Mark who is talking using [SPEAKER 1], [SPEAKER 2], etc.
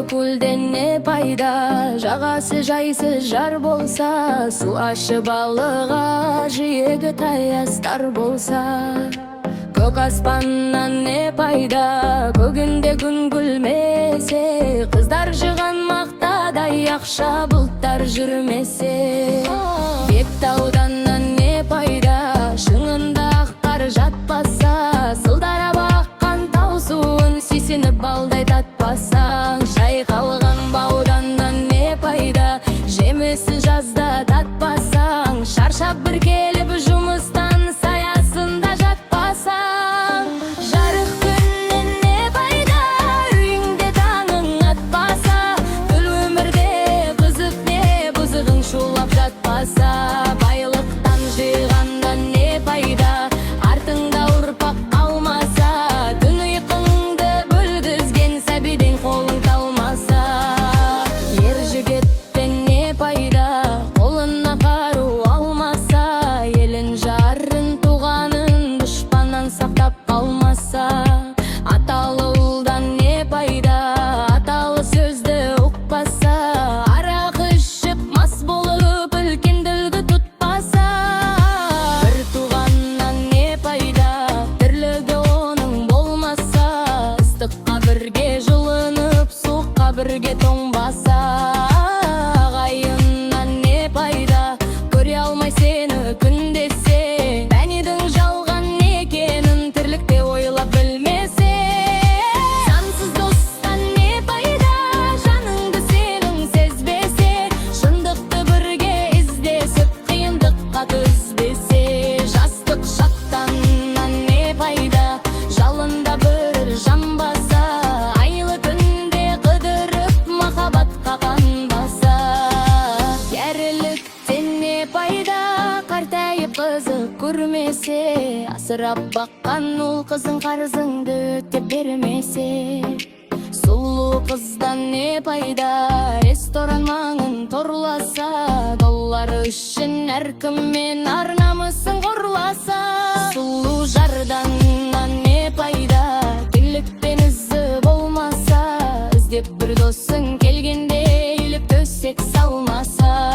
[SPEAKER 1] көкүлден не пайда, жагасы жайсыз жар болса, су ашы балыга жиегі таястар болса. Көк аспаннан не пайда, көгүндө күн күлмесе, кыздар жыган мактадай акша булттар жүрмесе. Бек тауданнан не пайда, шыңында кар жатпаса, сылдара баккан тау суун сүйсүнүп балдай татпасаң. Шайкалган бауданнан не пайда, жемесин жазда татпасаң. Шаршап бир келип жумустан саясында жатпасаң. Жарык күндөн не пайда, үйүңдө таңың атпаса, бүл өмүрдө кызык не бузугуң шулап жатпаса. Байлыктан жыйгандан не пайда, артыңда урпак калмаса, түн уйкуңду бөлгүзген сабидин колуң талмаса. Ер жигиттен не пайда, колуна каруу алмаса, элин жарын тууганын душмандан сактап калмаса. Аталы улдан не пайда, аталы сөздү укпаса, арак ичип мас болуп үлкенди үлгү тутпаса. Бир туугандан не пайда, тирлөөгө онуң болмаса, ыстыкка бирге жылынып, суукка бирге тоңбаса. Агайымдан не пайда, көрө алмай сени күн десе, бәнидин жалган экенин тирликте ойлоп билмесе. Жансыз достан не пайда, жаныңды сенің сезбесе, шындыкты бирге издесип, кыйындыкка түзбесе. Жастык шаттанан не пайда, жалында бір жанбаса, айлы күндө кыдырып махабатка канбаса. Яриликтен не пайда, картайып кызык көрмесе, асырап баккан ул кызың карызыңды өтөп бермесе. Сулуу кыздан не пайда, ресторан маңын торласа, доллар үчүн ар киммен ар намысын корласа. Сулуу жардан не пайда, тирликтен ызы болмаса, издеп бир досуң келгенде илип төсек салмаса.